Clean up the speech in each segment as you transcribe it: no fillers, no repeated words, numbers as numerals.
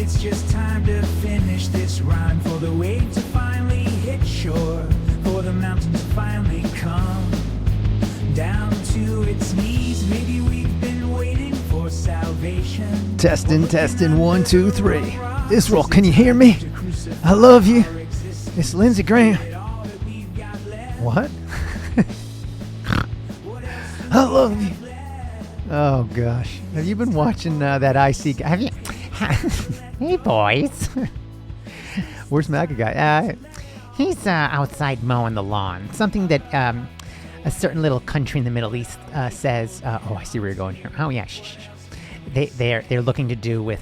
it's just time to finish this rhyme. For the wave to finally hit shore, for the mountain to finally come down to its knees. Maybe we've been waiting for salvation. Testing, 1, 2, 3. Israel, can you hear me? I love you. It's Lindsey Graham. What? I love you. Oh gosh, have you been watching that IC? Have you? Hey boys. Where's Maga guy? He's outside mowing the lawn. Something that a certain little country in the Middle East says. Oh, I see where you're going here. Oh yeah, shh. They're looking to do with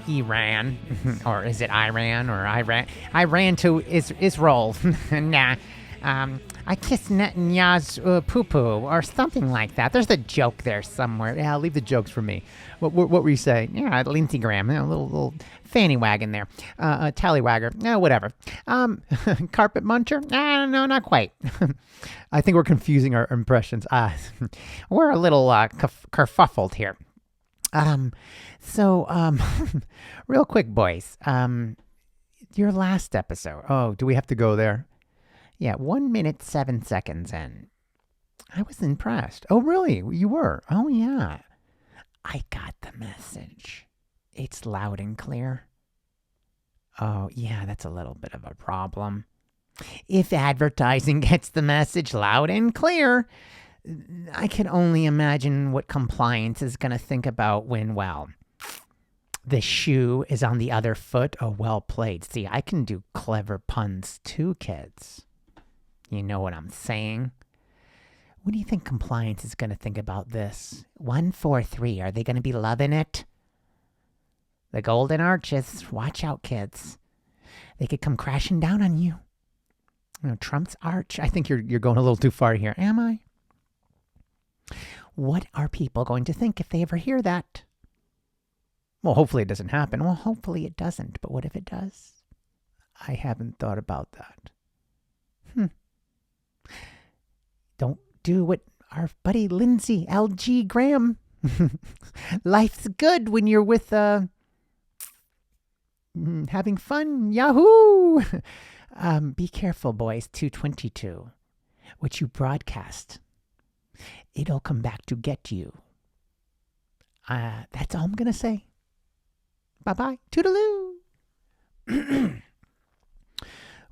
Iran, or is it Iran or Iran? Iran to Israel. Nah. I kissed Netanyahu's poo-poo, or something like that. There's a joke there somewhere. Yeah, leave the jokes for me. What were you saying? Yeah, Lindsey Graham, a little fanny wagon there. Tallywagger, whatever. Carpet muncher? No, not quite. I think we're confusing our impressions. We're a little kerfuffled here. Real quick, boys. Your last episode. Oh, do we have to go there? Yeah, 1 minute, 7 seconds in. I was impressed. Oh, really? You were? Oh, yeah. I got the message. It's loud and clear. Oh, yeah, that's a little bit of a problem. If advertising gets the message loud and clear, I can only imagine what compliance is going to think about when, well, the shoe is on the other foot. Oh, well played. See, I can do clever puns too, kids. You know what I'm saying? What do you think compliance is going to think about this? 1, 4, 3. Are they going to be loving it? The golden arches. Watch out, kids. They could come crashing down on you. You know, Trump's arch. I think you're going a little too far here. Am I? What are people going to think if they ever hear that? Well, hopefully it doesn't happen. Well, hopefully it doesn't. But what if it does? I haven't thought about that. Don't do what our buddy Lindsey L.G. Graham. Life's good when you're with having fun. Yahoo! Be careful, boys. 222. What you broadcast, it'll come back to get you. That's all I'm gonna say. Bye-bye. Toodaloo.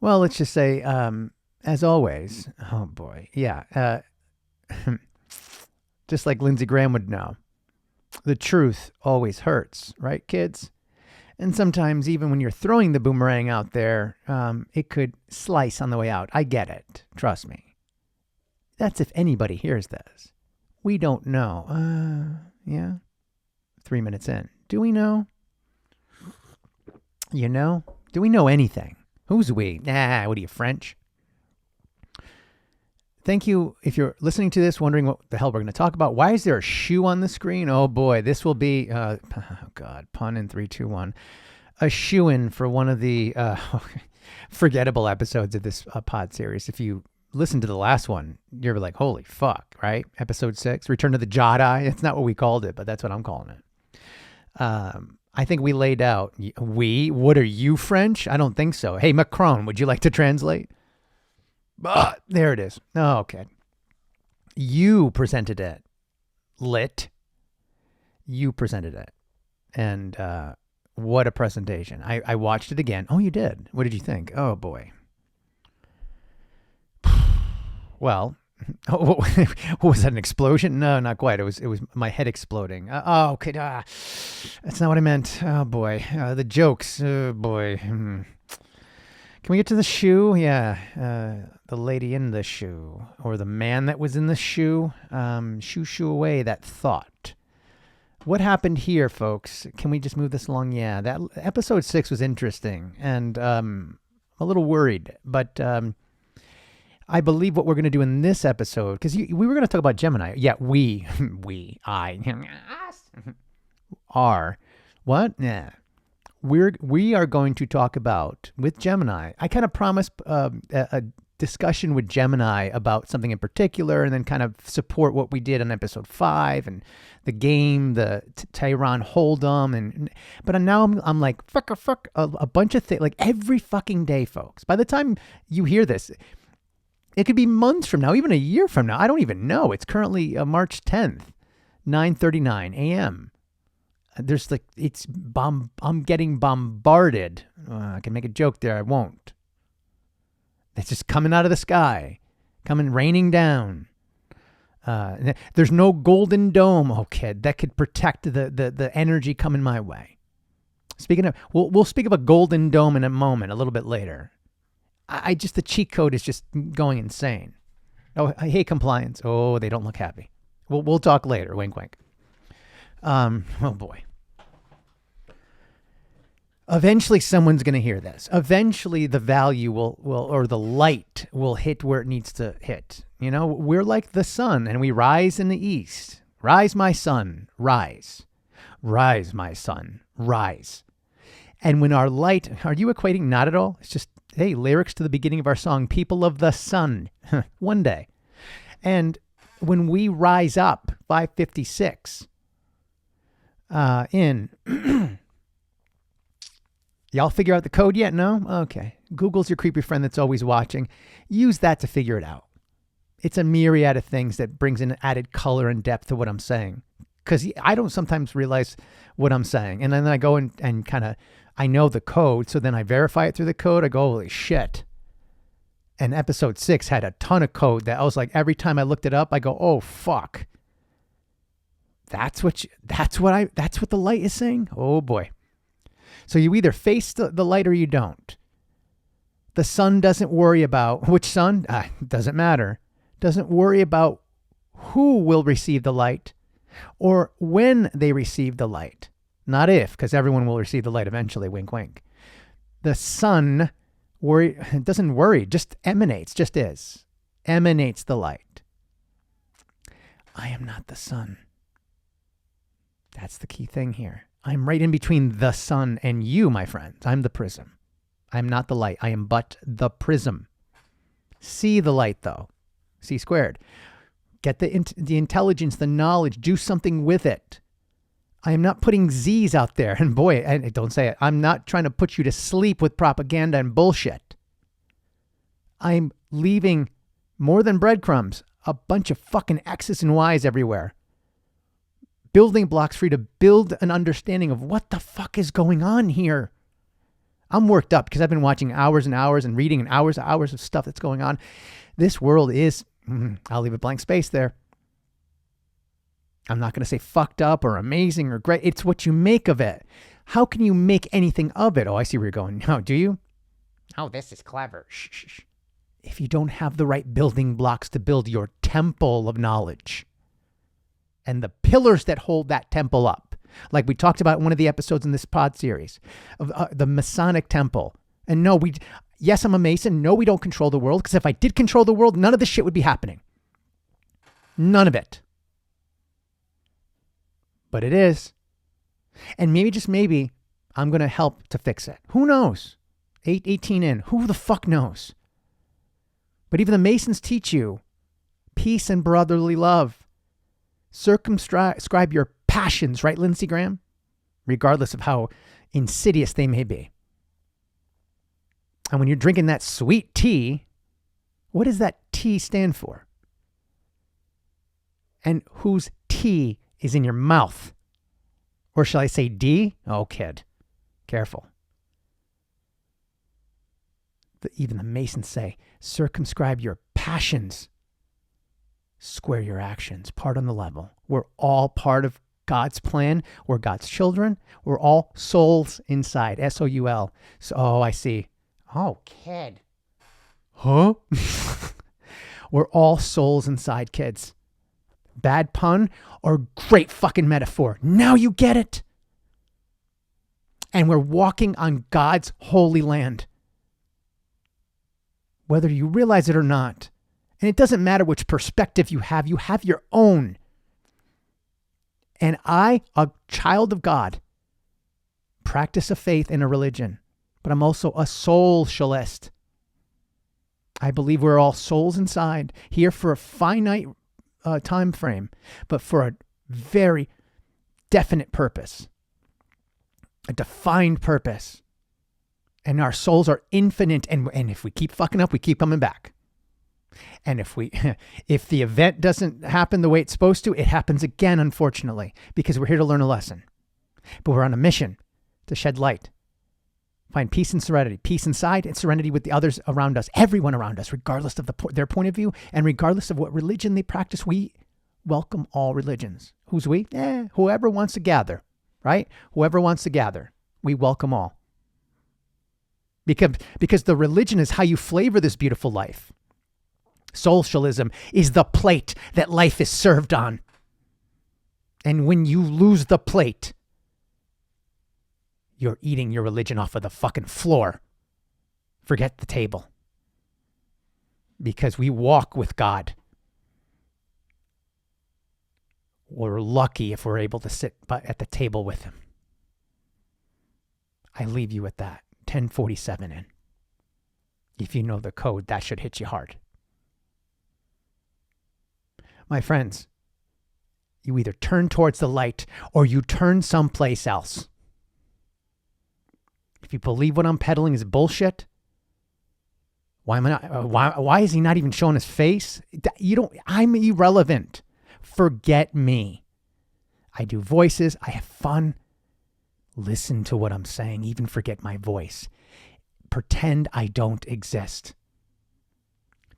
Well, let's just say, as always, oh boy, yeah, just like Lindsey Graham would know, the truth always hurts, right, kids? And sometimes even when you're throwing the boomerang out there, it could slice on the way out. I get it. Trust me. That's if anybody hears this. We don't know. Yeah. 3 minutes in. Do we know? You know? Do we know anything? Who's we? What are you, French? Thank you. If you're listening to this, wondering what the hell we're going to talk about, why is there a shoe on the screen? Oh boy, this will be, oh God, pun in 3, 2, 1. A shoe-in for one of the forgettable episodes of this pod series. If you listen to the last one, you're like, holy fuck, right? Episode 6, Return to the Jedi. It's not what we called it, but that's what I'm calling it. I think we laid out, what are you, French? I don't think so. Hey, Macron, would you like to translate? There it is. Oh, okay. You presented it. Lit. You presented it. And what a presentation. I watched it again. Oh, you did? What did you think? Oh, boy. Well, what was that, an explosion? No, not quite. It was my head exploding. Okay. That's not what I meant. Oh, boy. The jokes. Oh, boy. Can we get to the shoe? Yeah. The lady in the shoe, or the man that was in the shoe. Shoo away that thought. What happened here, folks? Can we just move this along? Yeah, that episode 6 was interesting, and I'm a little worried, but I believe what we're going to do in this episode, because we were going to talk about Gemini. Yeah, I are. What? Yeah. We are going to talk about, with Gemini, I kind of promised a discussion with Gemini about something in particular, and then kind of support what we did on episode 5 and the game, the Tehran Hold'em, but now I'm like fuck a bunch of things like every fucking day, folks. By the time you hear this, it could be months from now, even a year from now. I don't even know. It's currently March 10th, 9:39 a.m. There's like I'm getting bombarded. I can make a joke there. I won't. It's just coming out of the sky, raining down. There's no golden dome, kid, that could protect the energy coming my way. Speaking of, we'll speak of a golden dome in a moment, a little bit later. The cheat code is just going insane. Oh, I hate compliance. Oh, they don't look happy. We'll talk later. Wink, wink. Oh boy. Eventually someone's going to hear this. Eventually the value will or the light will hit where it needs to hit. You know, we're like the sun and we rise in the east. Rise, my son, rise. Rise, my son, rise. And when our light, are you equating? Not at all. It's just, hey, lyrics to the beginning of our song, people of the sun, one day. And when we rise up, 556, y'all figure out the code yet? No? Okay. Google's your creepy friend that's always watching. Use that to figure it out. It's a myriad of things that brings in added color and depth to what I'm saying. Because I don't sometimes realize what I'm saying. And then I go and kind of, I know the code. So then I verify it through the code. I go, holy shit. And episode 6 had a ton of code that I was like, every time I looked it up, I go, oh, fuck. That's what the light is saying? Oh, boy. So you either face the light or you don't. The sun doesn't worry about which sun. Doesn't matter. Doesn't worry about who will receive the light or when they receive the light. Not if, because everyone will receive the light eventually. Wink, wink. The sun doesn't worry, just emanates, just is. Emanates the light. I am not the sun. That's the key thing here. I'm right in between the sun and you, my friends. I'm the prism. I'm not the light. I am but the prism. See the light, though. C squared. Get the intelligence, the knowledge. Do something with it. I am not putting Z's out there. And boy, don't say it. I'm not trying to put you to sleep with propaganda and bullshit. I'm leaving more than breadcrumbs. A bunch of fucking X's and Y's everywhere. Building blocks for you to build an understanding of what the fuck is going on here. I'm worked up because I've been watching hours and hours and reading hours of stuff that's going on. This world is, I'll leave a blank space there. I'm not going to say fucked up or amazing or great. It's what you make of it. How can you make anything of it? Oh, I see where you're going. No, do you? Oh, this is clever. Shh. If you don't have the right building blocks to build your temple of knowledge and the pillars that hold that temple up, like we talked about in one of the episodes in this pod series of the Masonic temple. And no, yes, I'm a Mason. No, we don't control the world, because if I did control the world, none of this shit would be happening. None of it. But it is. And maybe, just maybe, I'm going to help to fix it. Who knows? 18 in. Who the fuck knows? But even the Masons teach you peace and brotherly love. Circumscribe your passions, right, Lindsey Graham? Regardless of how insidious they may be. And when you're drinking that sweet tea, what does that T stand for? And whose T is in your mouth? Or shall I say D? Oh, kid. Careful. Even the Masons say, circumscribe your passions. Square your actions. Part on the level. We're all part of God's plan. We're God's children. We're all souls inside. S-O-U-L. So, oh, I see. Oh, kid. Huh? We're all souls inside, kids. Bad pun or great fucking metaphor. Now you get it. And we're walking on God's holy land. Whether you realize it or not. And it doesn't matter which perspective you have your own. And I, a child of God, practice a faith in a religion, but I'm also a socialist. I believe we're all souls inside, here for a finite time frame, but for a very definite purpose, a defined purpose. And our souls are infinite. And if we keep fucking up, we keep coming back. And if the event doesn't happen the way it's supposed to, it happens again, unfortunately, because we're here to learn a lesson. But we're on a mission to shed light, find peace and serenity, peace inside and serenity with the others around us, everyone around us, regardless of their point of view and regardless of what religion they practice. We welcome all religions. Who's we? Whoever wants to gather, right? Whoever wants to gather, we welcome all. Because the religion is how you flavor this beautiful life. Socialism is the plate that life is served on. And when you lose the plate, you're eating your religion off of the fucking floor. Forget the table. Because we walk with God. We're lucky if we're able to sit at the table with him. I leave you with that. 1047 in. If you know the code, that should hit you hard. My friends, you either turn towards the light or you turn someplace else. If you believe what I'm peddling is bullshit, why is he not even showing his face? I'm irrelevant. Forget me. I do voices. I have fun. Listen to what I'm saying. Even forget my voice. Pretend I don't exist.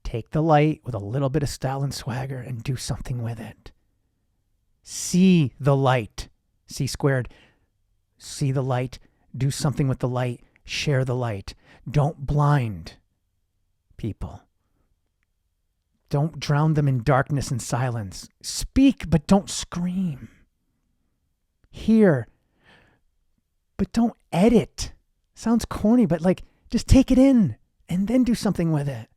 Take the light with a little bit of style and swagger and do something with it. See the light. C squared. See the light. Do something with the light. Share the light. Don't blind people. Don't drown them in darkness and silence. Speak, but don't scream. Hear, but don't edit. Sounds corny, but just take it in and then do something with it.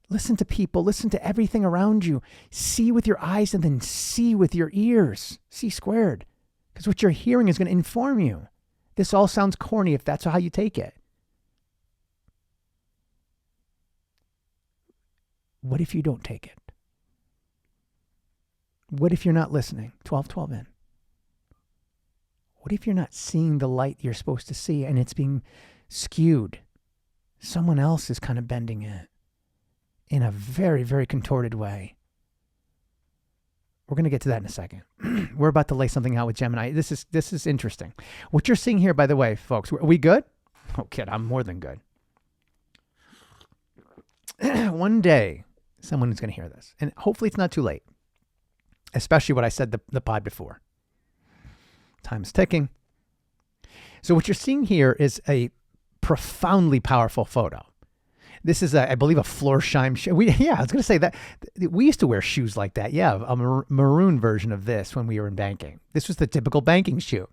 Listen to people. Listen to everything around you. See with your eyes and then see with your ears. C squared. Because what you're hearing is going to inform you. This all sounds corny if that's how you take it. What if you don't take it? What if you're not listening? 12:12 in. What if you're not seeing the light you're supposed to see and it's being skewed? Someone else is kind of bending it in a very, very contorted way. We're going to get to that in a second. We're about to lay something out with Gemini. This is interesting. What you're seeing here, by the way, folks, are we good? Oh, kid, I'm more than good. One day, someone is going to hear this, and hopefully it's not too late, especially what I said the pod before. Time's ticking. So what you're seeing here is a profoundly powerful photo. This is, I believe, a Florsheim shoe. I was going to say that. We used to wear shoes like that. Yeah, a maroon version of this when we were in banking. This was the typical banking shoe.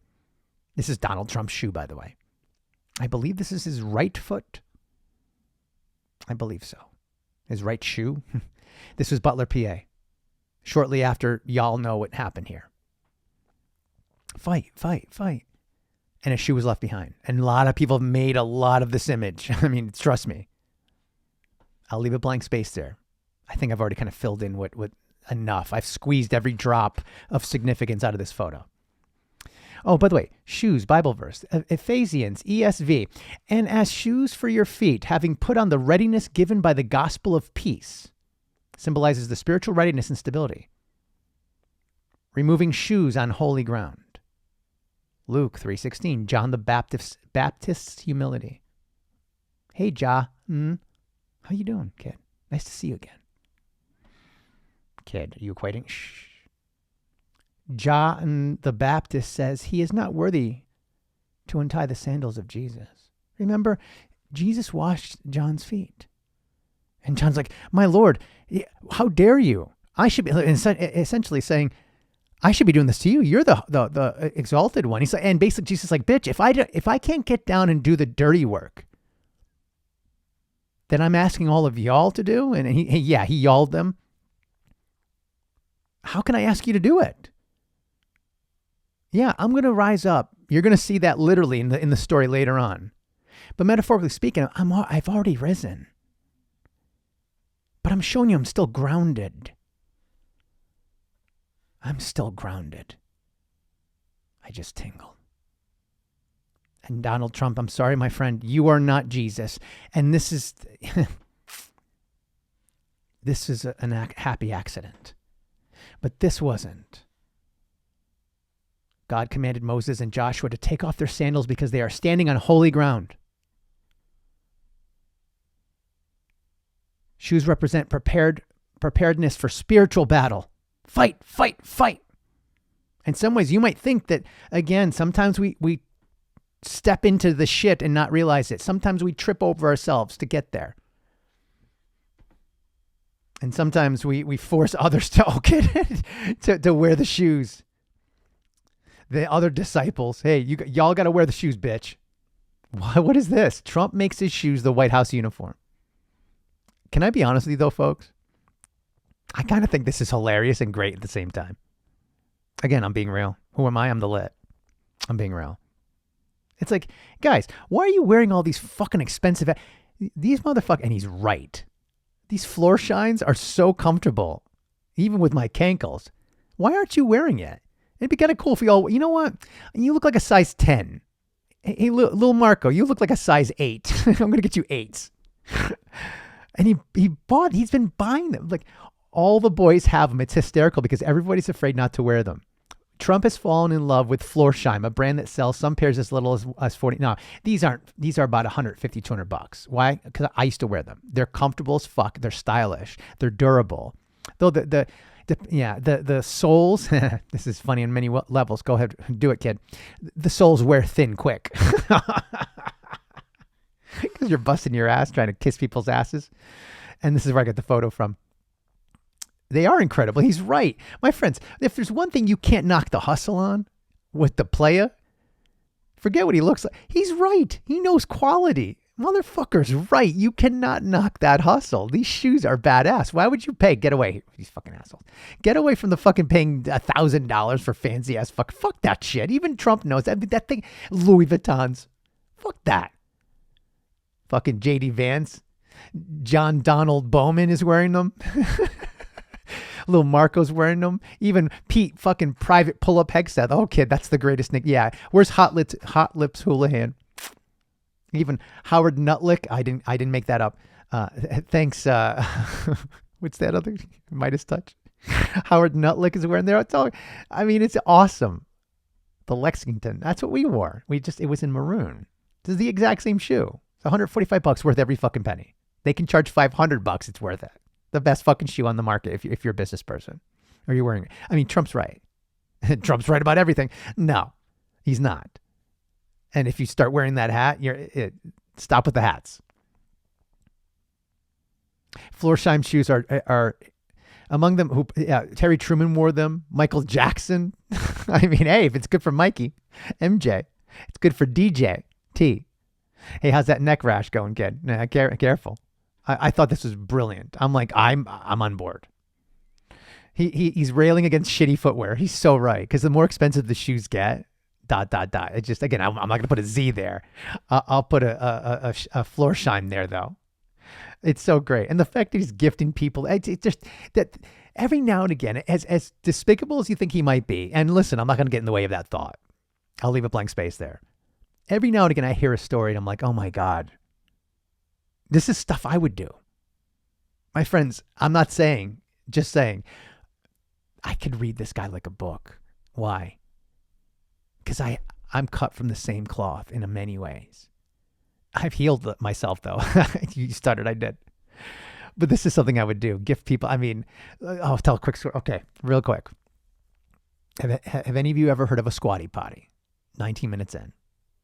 This is Donald Trump's shoe, by the way. I believe this is his right foot. I believe so. His right shoe. This was Butler, PA. Shortly after, y'all know what happened here. Fight. And a shoe was left behind. And a lot of people have made a lot of this image. I mean, trust me. I'll leave a blank space there. I think I've already kind of filled in what enough. I've squeezed every drop of significance out of this photo. Oh, by the way, shoes, Bible verse, Ephesians, ESV. And as shoes for your feet, having put on the readiness given by the gospel of peace, symbolizes the spiritual readiness and stability. Removing shoes on holy ground. Luke 3:16, John the Baptist's humility. Hey, Ja. How you doing, kid? Nice to see you again. Kid, are you equating? Shh. John the Baptist says he is not worthy to untie the sandals of Jesus. Remember, Jesus washed John's feet. And John's like, my Lord, how dare you? I should be essentially saying, I should be doing this to you. You're the exalted one. He's like, and basically Jesus is like, bitch, if I can't get down and do the dirty work that I'm asking all of y'all to do, and he yalled them. How can I ask you to do it? Yeah, I'm going to rise up. You're going to see that literally in the story later on. But metaphorically speaking, I've already risen. But I'm showing you I'm still grounded. I'm still grounded. I just tingle. And Donald Trump, I'm sorry, my friend, you are not Jesus. And this is this is a happy accident. But this wasn't. God commanded Moses and Joshua to take off their sandals because they are standing on holy ground. Shoes represent preparedness for spiritual battle. Fight, fight, fight. In some ways, you might think that, again, sometimes we step into the shit and not realize it. Sometimes we trip over ourselves to get there. And sometimes we force others to wear the shoes. The other disciples, hey, y'all got to wear the shoes, bitch. What is this? Trump makes his shoes the White House uniform. Can I be honest with you, though, folks? I kind of think this is hilarious and great at the same time. Again, I'm being real. Who am I? I'm the lit. I'm being real. It's like, guys, why are you wearing all these fucking expensive... These motherfuckers... And he's right. These floor shines are so comfortable, even with my cankles. Why aren't you wearing it? It'd be kind of cool if you all... You know what? You look like a size 10. Hey, little Marco, you look like a size 8. I'm going to get you 8s. And he's been buying them. Like, all the boys have them. It's hysterical because everybody's afraid not to wear them. Trump has fallen in love with Florsheim, a brand that sells some pairs as little as 40. No, these are about $150, $200. Why? Because I used to wear them. They're comfortable as fuck. They're stylish. They're durable. Though the soles, this is funny on many levels. Go ahead, do it, kid. The soles wear thin quick. Because you're busting your ass trying to kiss people's asses. And this is where I got the photo from. They are incredible. He's right. My friends, if there's one thing you can't knock the hustle on with the playa, forget what he looks like. He's right. He knows quality. Motherfucker's right. You cannot knock that hustle. These shoes are badass. Why would you pay? Get away. These fucking assholes. Get away from the fucking paying $1,000 for fancy ass fuck. Fuck that shit. Even Trump knows that. That thing, Louis Vuittons. Fuck that. Fucking JD Vance. John Donald Bowman is wearing them. Little Marco's wearing them. Even Pete fucking private pull-up Hegseth. Oh, kid, that's the greatest nick. Yeah. Where's Hot Lips Houlihan? Even Howard Nutlick. I didn't make that up. Thanks. What's that other? Midas Touch. Howard Nutlick is wearing there. It's awesome. The Lexington. That's what we wore. It was in maroon. This is the exact same shoe. It's $145 worth every fucking penny. They can charge $500. It's worth it. The best fucking shoe on the market if you're a business person. Or you're wearing it. I mean, Trump's right. Trump's right about everything. No, he's not. And if you start wearing that hat, stop with the hats. Florsheim shoes are among them. Terry Truman wore them. Michael Jackson. I mean, hey, if it's good for Mikey, MJ, it's good for DJ T. Hey, how's that neck rash going, kid? Careful. I thought this was brilliant. I'm like, I'm on board. He's railing against shitty footwear. He's so right. Because the more expensive the shoes get, ... It just, again, I'm not going to put a Z there. I'll put a Florsheim there, though. It's so great. And the fact that he's gifting people, it's just that every now and again, as despicable as you think he might be, and listen, I'm not going to get in the way of that thought. I'll leave a blank space there. Every now and again, I hear a story and I'm like, oh my God. This is stuff I would do. My friends, I'm not saying, just saying, I could read this guy like a book. Why? Because I'm cut from the same cloth in many ways. I've healed myself, though. You stuttered, I did. But this is something I would do. Gift people. I mean, I'll tell a quick story. Okay, real quick. Have any of you ever heard of a squatty potty? 19 minutes in.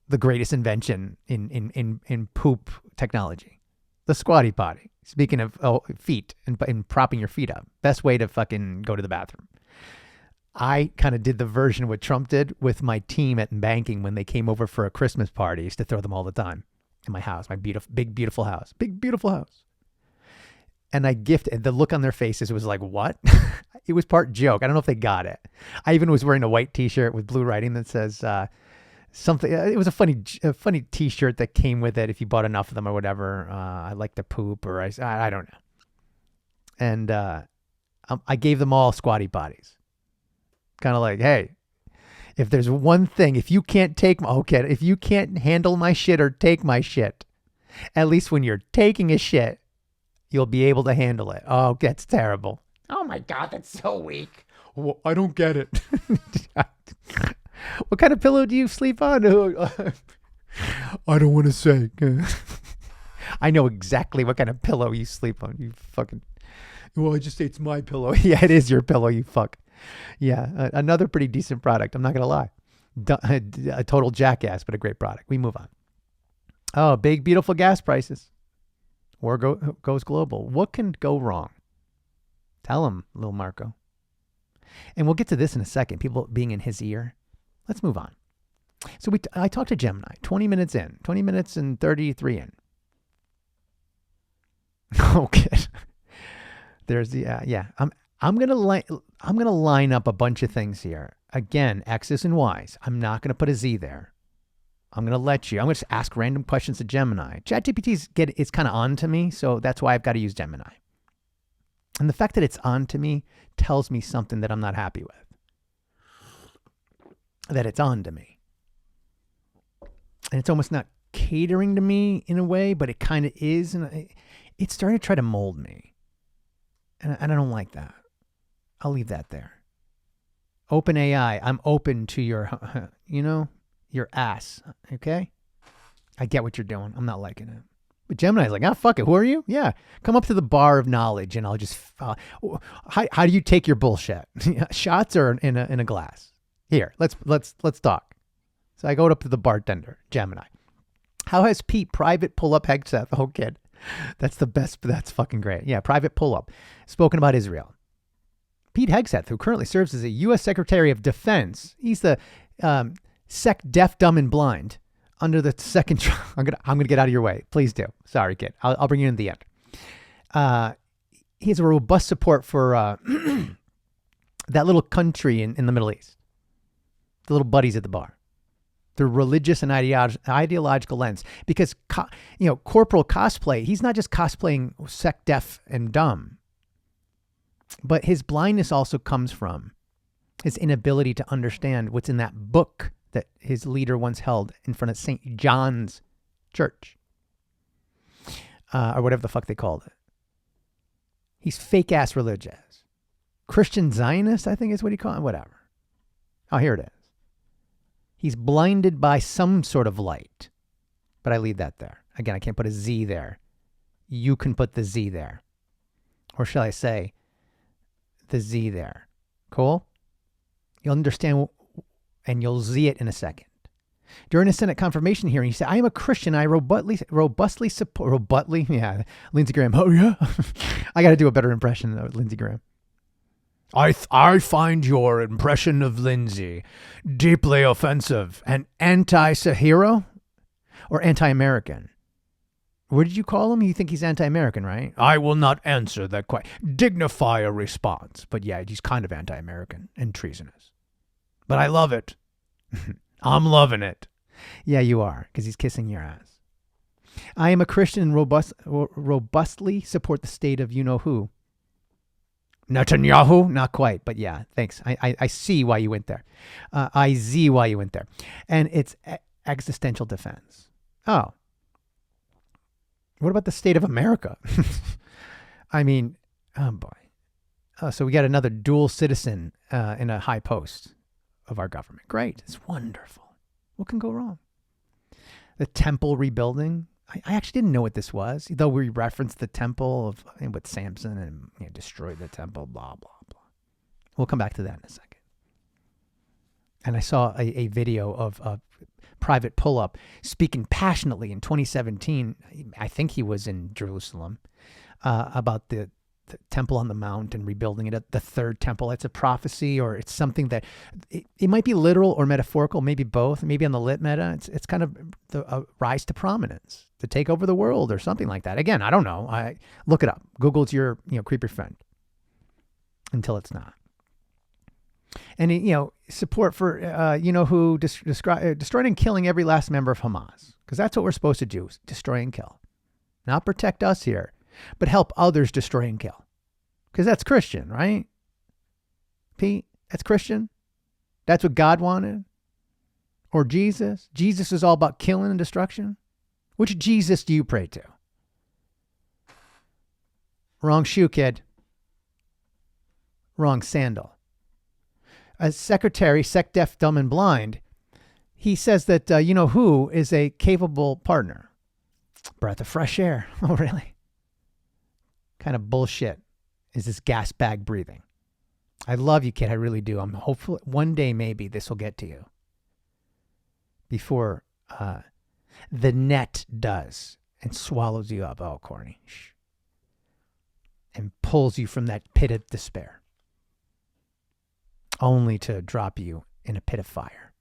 The greatest invention in poop technology. The squatty potty. Speaking of feet and propping your feet up. Best way to fucking go to the bathroom. I kind of did the version of what Trump did with my team at banking when they came over for a Christmas party. I used to throw them all the time in my house, my big, beautiful house. Big, beautiful house. And I gifted, the look on their faces was like, what? It was part joke. I don't know if they got it. I even was wearing a white t-shirt with blue writing that says something. It was a funny t-shirt that came with it if you bought enough of them or whatever. I like to poop or I don't know. And I gave them all squatty potties. Kind of like, hey, if there's one thing, if you can't if you can't handle my shit or take my shit, at least when you're taking a shit, you'll be able to handle it. Oh, that's terrible. Oh my God, that's so weak. Well, I don't get it. What kind of pillow do you sleep on? I don't want to say. I know exactly what kind of pillow you sleep on. You fucking. Well, I just say it's my pillow. Yeah, it is your pillow, you fuck. Yeah, another pretty decent product. I'm not going to lie. A total jackass, but a great product. We move on. Oh, big, beautiful gas prices. War goes global. What can go wrong? Tell him, little Marco. And we'll get to this in a second. People being in his ear. Let's move on. So I talked to Gemini. 20 minutes in. 20 minutes and 33 in. Okay. There's the yeah. I'm gonna line up a bunch of things here. Again, X's and Y's. I'm not gonna put a Z there. I'm gonna let you. I'm gonna just ask random questions to Gemini. ChatGPT is kind of on to me, so that's why I've got to use Gemini. And the fact that it's on to me tells me something that I'm not happy with. That it's on to me. And it's almost not catering to me in a way, but it kind of is. And it's starting to try to mold me. And I don't like that. I'll leave that there. OpenAI, I'm open to your, your ass. Okay? I get what you're doing. I'm not liking it. But Gemini's like, fuck it. Who are you? Yeah. Come up to the bar of knowledge and I'll just, how do you take your bullshit? Shots or in a glass? Here, let's talk. So I go up to the bartender, Gemini. How has Pete private pull-up headset? Oh, kid. That's the best. That's fucking great. Yeah, private pull-up. Spoken about Israel. Pete Hegseth, who currently serves as a U.S. Secretary of Defense. He's the sec, deaf, dumb, and blind under the second. I'm gonna get out of your way. Please do. Sorry, kid. I'll bring you in at the end. He has a robust support for that little country in the Middle East. The little buddies at the bar. The religious and ideological lens. Because, corporal cosplay, he's not just cosplaying sec, deaf, and dumb. But his blindness also comes from his inability to understand what's in that book that his leader once held in front of St. John's Church. Or whatever the fuck they called it. He's fake-ass religious. Christian Zionist, I think is what he called it. Whatever. Oh, here it is. He's blinded by some sort of light. But I leave that there. Again, I can't put a Z there. You can put the Z there. Or shall I say, the Z there. Cool? You'll understand and you'll Z it in a second. During a Senate confirmation hearing, he said, I am a Christian. I robustly support... Yeah. Lindsey Graham. Oh, yeah? I got to do a better impression of Lindsey Graham. I find your impression of Lindsay deeply offensive and anti-hero or anti-American. What did you call him? You think he's anti-American, right? I will not answer that question. Dignify a response. But yeah, he's kind of anti-American and treasonous. But I love it. I'm loving it. Yeah, you are, because he's kissing your ass. I am a Christian and robustly support the state of you-know-who. Netanyahu? Not quite, but yeah, thanks. I see why you went there. I see why you went there. And it's existential defense. Oh. What about the state of America? I mean, oh boy. So we got another dual citizen in a high post of our government. Great. It's wonderful. What can go wrong? The temple rebuilding. I actually didn't know what this was, though we referenced the temple with Samson and destroyed the temple, blah, blah, blah. We'll come back to that in a second. And I saw a video of a private pull-up speaking passionately in 2017. I think he was in Jerusalem about the temple on the mount and rebuilding it, the third temple. It's a prophecy, or it's something that it might be literal or metaphorical, maybe both, maybe on the lit meta. It's kind of the rise to prominence, to take over the world or something like that. Again, I don't know. Look it up. Google's your creepy friend until it's not. And support for who destroying and killing every last member of Hamas, because that's what we're supposed to do: destroy and kill, not protect us here, but help others destroy and kill. Because that's Christian, right? Pete, that's Christian? That's what God wanted? Or Jesus? Jesus is all about killing and destruction? Which Jesus do you pray to? Wrong shoe, kid. Wrong sandal. As secretary, sec, deaf, dumb, and blind, he says that you-know-who is a capable partner. Breath of fresh air. Oh, really? Kind of bullshit is this gas bag breathing. I love you, kid. I really do. I'm hopeful one day maybe this will get to you. Before the net does and swallows you up. Oh, corny. Shh. And pulls you from that pit of despair. Only to drop you in a pit of fire.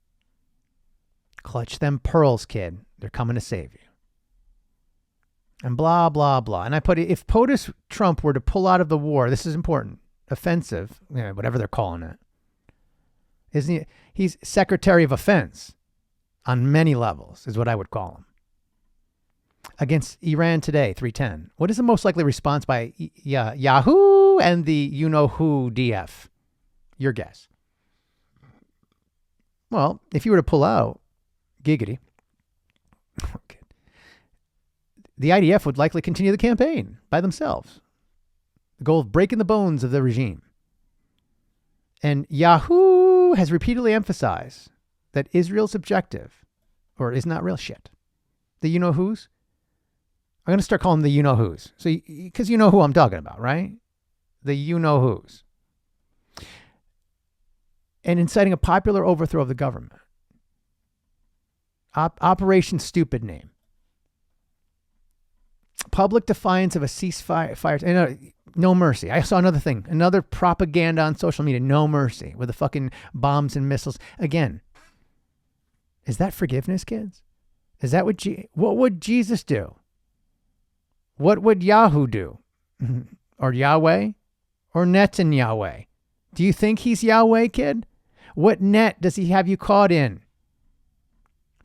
Clutch them pearls, kid. They're coming to save you. And blah, blah, blah. And I put it, if POTUS Trump were to pull out of the war, this is important, offensive, whatever they're calling it, isn't he? He's Secretary of Offense on many levels, is what I would call him. Against Iran today, 310. What is the most likely response by Yahoo and the you-know-who DF? Your guess. Well, if you were to pull out, giggity, okay, the IDF would likely continue the campaign by themselves. The goal of breaking the bones of the regime. And Yahoo has repeatedly emphasized that Israel's objective, or is not real shit. The you-know-who's? I'm going to start calling them the you-know-who's. So, because you know who I'm talking about, right? The you-know-who's. And inciting a popular overthrow of the government. Operation Stupid Name. Public defiance of a ceasefire. No mercy. I saw another thing. Another propaganda on social media. No mercy. With the fucking bombs and missiles. Again. Is that forgiveness, kids? Is that what would Jesus do? What would Yahoo do? Or Yahweh? Or Netanyahu? Do you think he's Yahweh, kid? What net does he have you caught in?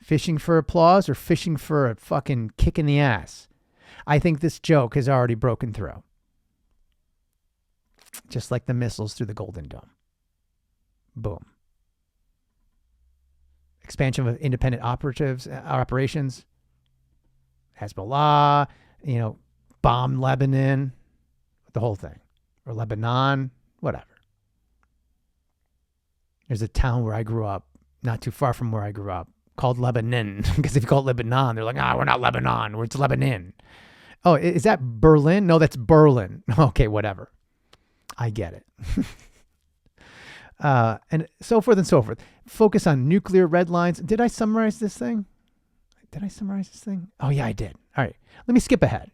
Fishing for applause or fishing for a fucking kick in the ass? I think this joke has already broken through. Just like the missiles through the Golden Dome. Boom. Expansion of independent operations. Hezbollah, bomb Lebanon, the whole thing. Or Lebanon, whatever. There's a town where I grew up, not too far from where I grew up, called Lebanon. Because if you call it Lebanon, they're like, we're not Lebanon, it's Lebanon. Oh, is that Berlin? No, that's Berlin. Okay, whatever. I get it. And so forth and so forth. Focus on nuclear red lines. Did I summarize this thing? Oh, yeah, I did. All right. Let me skip ahead.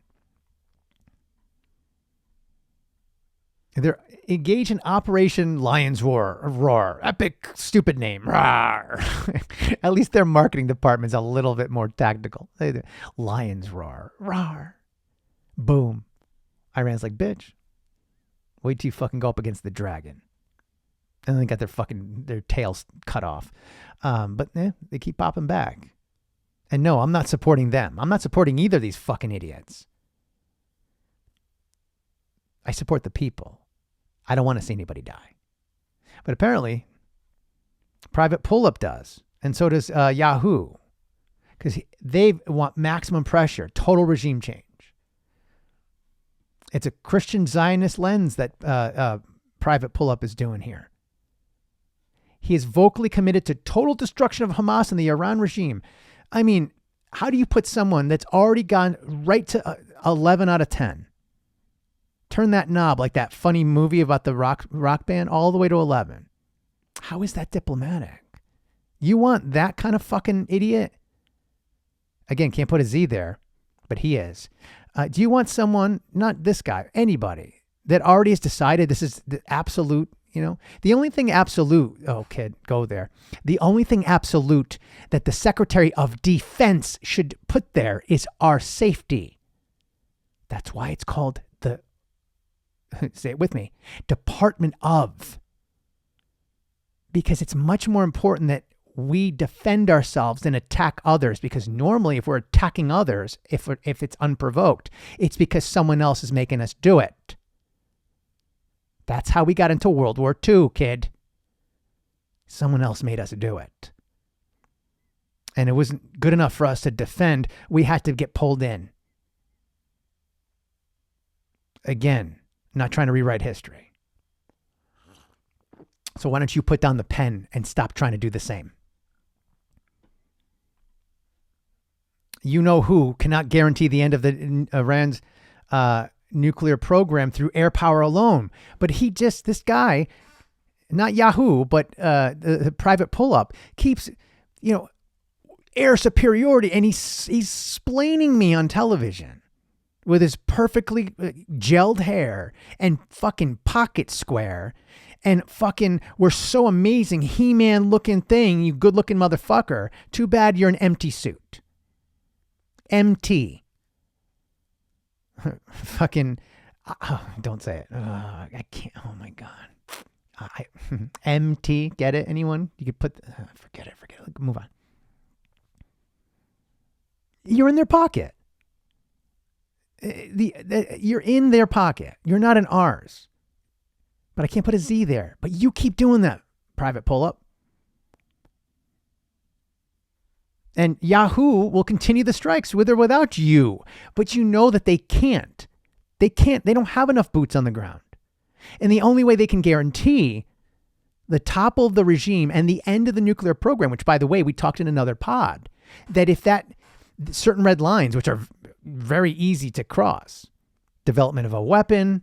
They're engaged in Operation Lion's Roar. Epic, stupid name. Roar. At least their marketing department's a little bit more tactical. Lion's Roar. Roar. Boom. Iran's like, bitch. Wait till you fucking go up against the dragon. And then they got their tails cut off. But they keep popping back. And no, I'm not supporting them. I'm not supporting either of these fucking idiots. I support the people. I don't want to see anybody die. But apparently, Private Pull-Up does. And so does Yahoo. Because they want maximum pressure, total regime change. It's a Christian Zionist lens that Private Pull-Up is doing here. He is vocally committed to total destruction of Hamas and the Iran regime. I mean, how do you put someone that's already gone right to 11 out of 10? Turn that knob like that funny movie about the rock band all the way to 11. How is that diplomatic? You want that kind of fucking idiot? Again, can't put a Z there, but he is. Do you want someone, not this guy, anybody, that already has decided this is the absolute, the only thing absolute, oh kid, go there. The only thing absolute that the Secretary of Defense should put there is our safety. That's why it's called the, say it with me, Department of. Because it's much more important that we defend ourselves than attack others. Because normally if we're attacking others, if it's unprovoked, it's because someone else is making us do it. That's how we got into World War II, kid. Someone else made us do it. And it wasn't good enough for us to defend. We had to get pulled in. Again, not trying to rewrite history. So why don't you put down the pen and stop trying to do the same? You know who cannot guarantee the end of the Iran's nuclear program through air power alone. But this guy, not Yahoo, but the private pull-up, keeps, air superiority. And he's explaining me on television with his perfectly gelled hair and fucking pocket square. And fucking, we're so amazing, He-Man looking thing, you good looking motherfucker. Too bad you're an empty suit. Empty. Fucking, don't say it. I can't, oh my God. MT, get it? Anyone? You could put, forget it. Move on. You're in their pocket. You're in their pocket. You're not in ours. But I can't put a Z there. But you keep doing that, private pull-up. And Yahoo will continue the strikes with or without you. But you know that they can't. They don't have enough boots on the ground. And the only way they can guarantee the topple of the regime and the end of the nuclear program, which, by the way, we talked in another pod, that if that certain red lines, which are very easy to cross, development of a weapon,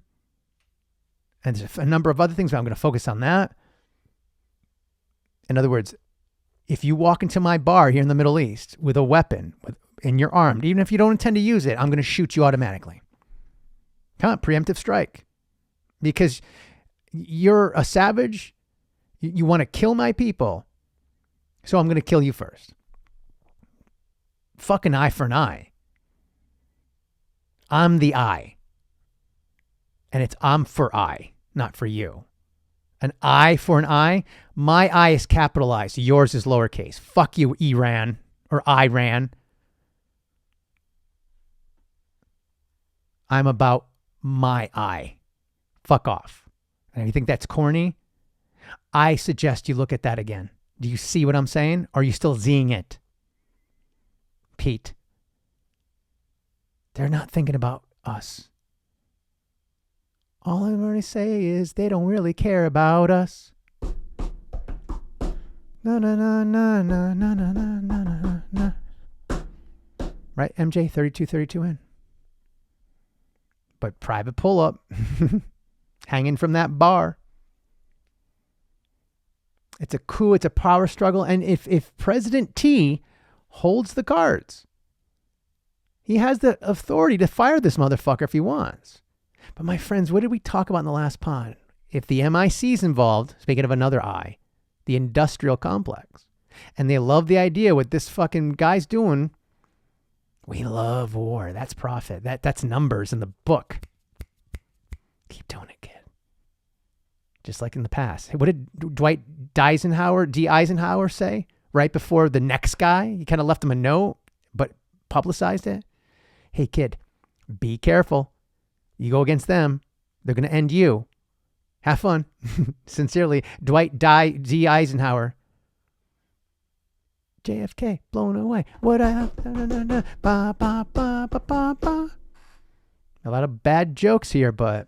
and there's a number of other things, but I'm going to focus on that. In other words, if you walk into my bar here in the Middle East with a weapon and you're armed, even if you don't intend to use it, I'm going to shoot you automatically. Come on, preemptive strike. Because you're a savage. You want to kill my people. So I'm going to kill you first. Fucking eye for an eye. I'm the eye. And it's I'm for eye, not for you. An eye for an eye. My eye is capitalized. Yours is lowercase. Fuck you, Iran or Iran. I'm about my eye. Fuck off. And if you think that's corny, I suggest you look at that again. Do you see what I'm saying? Or are you still Zing it? Pete. They're not thinking about us. All I'm going to say is they don't really care about us. Na na na na na na na na na na. Right, MJ 3232N. But private pull up, hanging from that bar. It's a coup. It's a power struggle. And if President T holds the cards, he has the authority to fire this motherfucker if he wants. But my friends, what did we talk about in the last pod? If the MIC is involved, speaking of another I, the industrial complex, and they love the idea what this fucking guy's doing, we love war. That's profit. That's numbers in the book. Keep doing it, kid. Just like in the past. What did Dwight Eisenhower say right before the next guy? He kind of left him a note, but publicized it. Hey, kid, be careful. You go against them, they're going to end you. Have fun. Sincerely, Dwight D. Eisenhower. JFK, blown away. What a ba ba ba ba ba ba. A lot of bad jokes here, but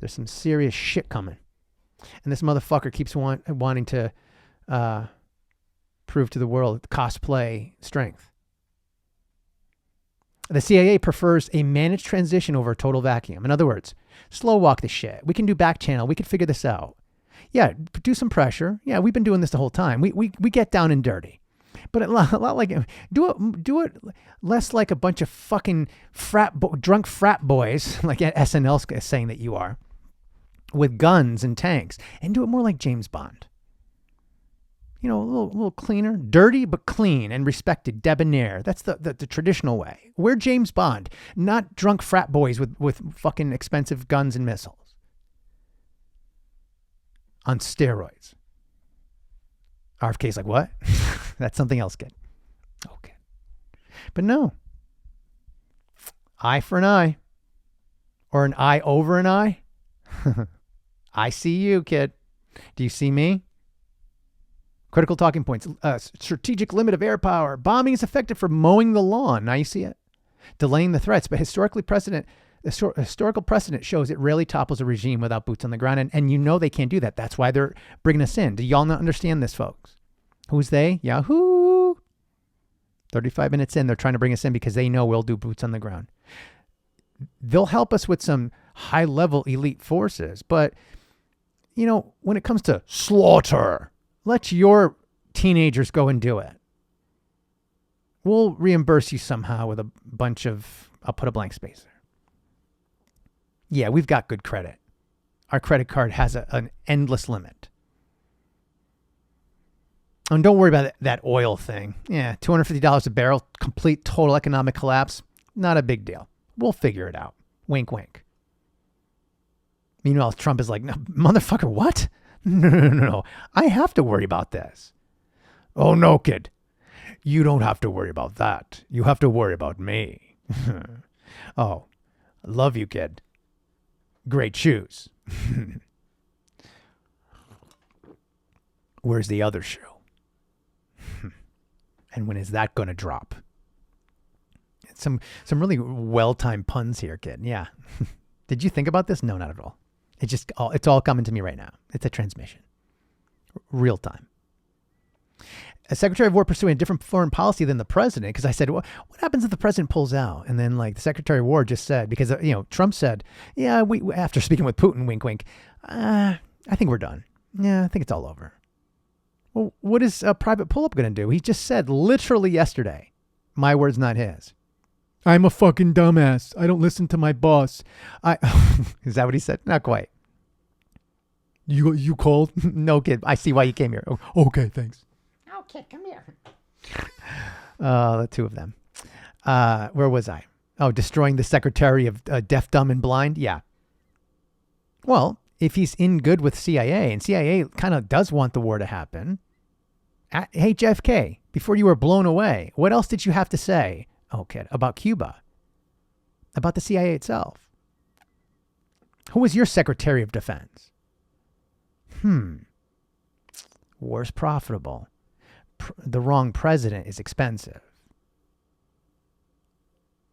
there's some serious shit coming. And this motherfucker keeps wanting to prove to the world cosplay strength. The CIA prefers a managed transition over a total vacuum. In other words, slow walk the shit. We can do back channel. We can figure this out. Yeah, do some pressure. Yeah, we've been doing this the whole time. We get down and dirty. But a lot like, do it less like a bunch of fucking drunk frat boys, like SNL is saying that you are, with guns and tanks, and do it more like James Bond. A little cleaner, dirty but clean and respected, debonair. That's the traditional way. We're James Bond, not drunk frat boys with fucking expensive guns and missiles. On steroids. RFK's like, what? That's something else, kid. Okay. But no. Eye for an eye. Or an eye over an eye. I see you, kid. Do you see me? Critical talking points. Strategic limit of air power. Bombing is effective for mowing the lawn. Now you see it. Delaying the threats. But historical precedent shows it rarely topples a regime without boots on the ground. And you know they can't do that. That's why they're bringing us in. Do y'all not understand this, folks? Who's they? Yahoo! 35 minutes in, they're trying to bring us in because they know we'll do boots on the ground. They'll help us with some high-level elite forces. But, you know, when it comes to slaughter, let your teenagers go and do it. We'll reimburse you somehow with a bunch of, I'll put a blank space there. Yeah, we've got good credit. Our credit card has an endless limit. And don't worry about that oil thing. Yeah, $250 a barrel, complete total economic collapse. Not a big deal. We'll figure it out. Wink, wink. Meanwhile, Trump is like, no, motherfucker, what? No. I have to worry about this. Oh, no, kid. You don't have to worry about that. You have to worry about me. Oh, love you, kid. Great shoes. Where's the other shoe? And when is that going to drop? Some really well-timed puns here, kid. Yeah. Did you think about this? No, not at all. It's all coming to me right now. It's a transmission. Real time. A Secretary of War pursuing a different foreign policy than the president, because I said, well, what happens if the president pulls out? And then like the Secretary of War just said, because, you know, Trump said, yeah, we after speaking with Putin, wink, wink, I think we're done. Yeah, I think it's all over. Well, what is a private pull-up going to do? He just said literally yesterday, my words, not his. I'm a fucking dumbass. I don't listen to my boss. Is that what he said? Not quite. You called? No, kid. I see why you came here. Oh, okay, thanks. Oh, kid, come here. The two of them. Where was I? Oh, destroying the Secretary of Deaf, Dumb, and Blind? Yeah. Well, if he's in good with CIA, and CIA kind of does want the war to happen. Hey, JFK, before you were blown away, what else did you have to say? Oh, kid, about Cuba, about the CIA itself. Who was your Secretary of Defense? War's profitable. The wrong president is expensive.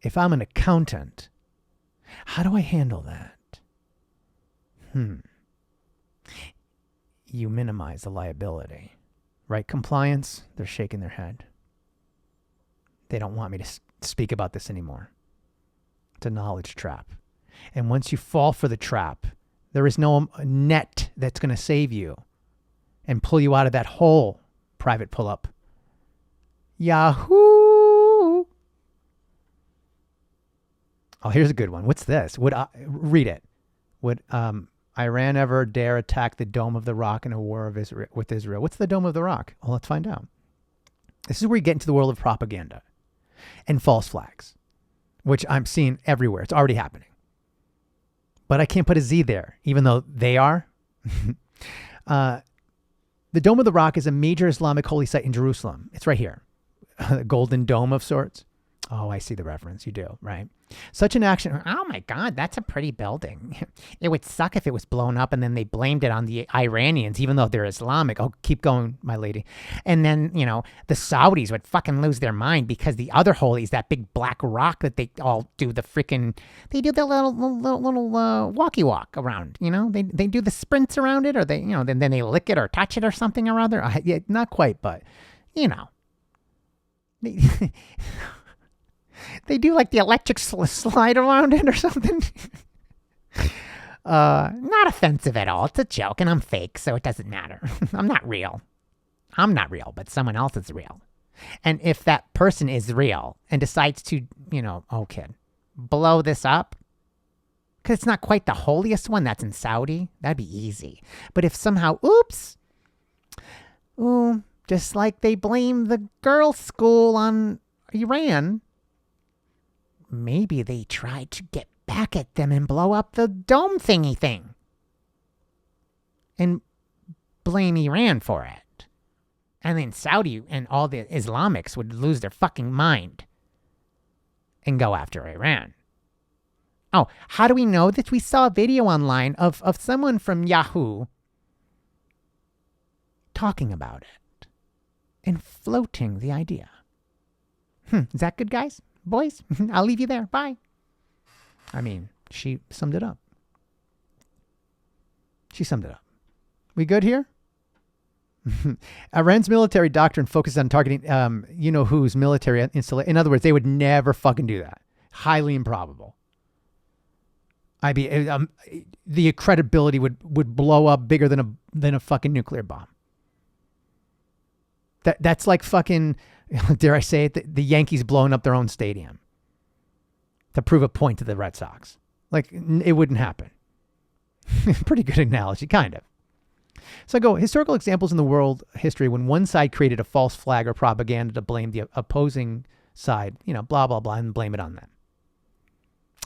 If I'm an accountant, how do I handle that? You minimize the liability. Right, compliance? They're shaking their head. They don't want me to speak about this anymore. It's a knowledge trap. And once you fall for the trap, there is no net that's going to save you and pull you out of that hole, private pull-up. Yahoo! Oh, here's a good one. What's this? Read it. Would Iran ever dare attack the Dome of the Rock in a war with Israel? What's the Dome of the Rock? Well, let's find out. This is where you get into the world of propaganda and false flags, which I'm seeing everywhere. It's already happening. But I can't put a Z there, even though they are. The Dome of the Rock is a major Islamic holy site in Jerusalem. It's right here. A golden dome of sorts. Oh, I see the reference. You do, right? Such an action. Oh my God, that's a pretty building. It would suck if it was blown up and then they blamed it on the Iranians, even though they're Islamic. Oh, keep going, my lady. And then, you know, the Saudis would fucking lose their mind because the other holy is that big black rock that they all do the freaking, they do the little walkie walk around, you know? They do the sprints around it, or they, you know, then they lick it or touch it or something or other. Yeah, not quite, but, you know. They do like the electric slide around it or something. Not offensive at all. It's a joke and I'm fake, so it doesn't matter. I'm not real. I'm not real, but someone else is real. And if that person is real and decides to, you know, oh kid, blow this up, because it's not quite the holiest one that's in Saudi, that'd be easy. But if somehow, just like they blame the girls' school on Iran, maybe they tried to get back at them and blow up the dome thingy thing. And blame Iran for it. And then Saudi and all the Islamics would lose their fucking mind and go after Iran. Oh, how do we know this? We saw a video online of someone from Yahoo talking about it and floating the idea. Is that good, guys? Boys? I'll leave you there. Bye. I mean, she summed it up. She summed it up. We good here? Iran's military doctrine focuses on targeting, who's military installation. In other words, they would never fucking do that. Highly improbable. The credibility would blow up bigger than a fucking nuclear bomb. That's like fucking, dare I say it, the Yankees blowing up their own stadium to prove a point to the Red Sox. Like, it wouldn't happen. Pretty good analogy, kind of. So I go, historical examples in the world history when one side created a false flag or propaganda to blame the opposing side, blah, blah, blah, and blame it on them.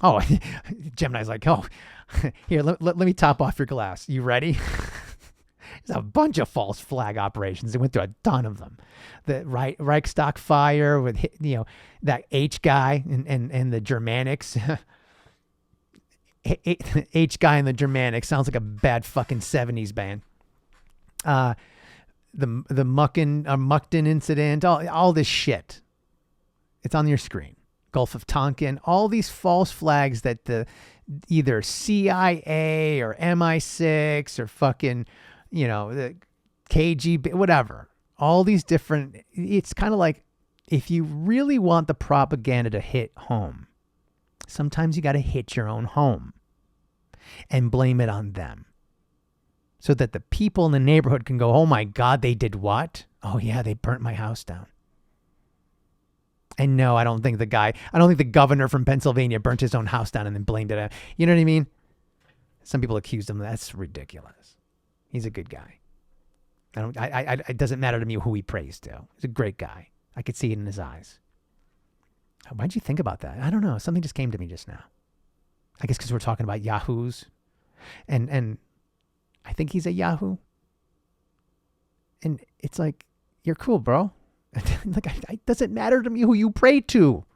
Oh, Gemini's like, oh, here, let me top off your glass. You ready? There's a bunch of false flag operations. They went through a ton of them. The Reichstag fire with, that H guy and the Germanics. H guy and the Germanics sounds like a bad fucking 70s band. The Mukden incident, all this shit. It's on your screen. Gulf of Tonkin, all these false flags that the either CIA or MI6 or fucking, the KGB, whatever. All these different, it's kind of like if you really want the propaganda to hit home, sometimes you got to hit your own home and blame it on them. So that the people in the neighborhood can go, oh my God, they did what? Oh yeah, they burnt my house down. And no, I don't think the governor from Pennsylvania burnt his own house down and then blamed it. You know what I mean? Some people accused him. That's ridiculous. He's a good guy. It doesn't matter to me who he prays to. He's a great guy. I could see it in his eyes. Why'd you think about that? I don't know. Something just came to me just now. I guess because we're talking about Yahoos. And I think he's a Yahoo. And it's like, you're cool, bro. Like, it doesn't matter to me who you pray to.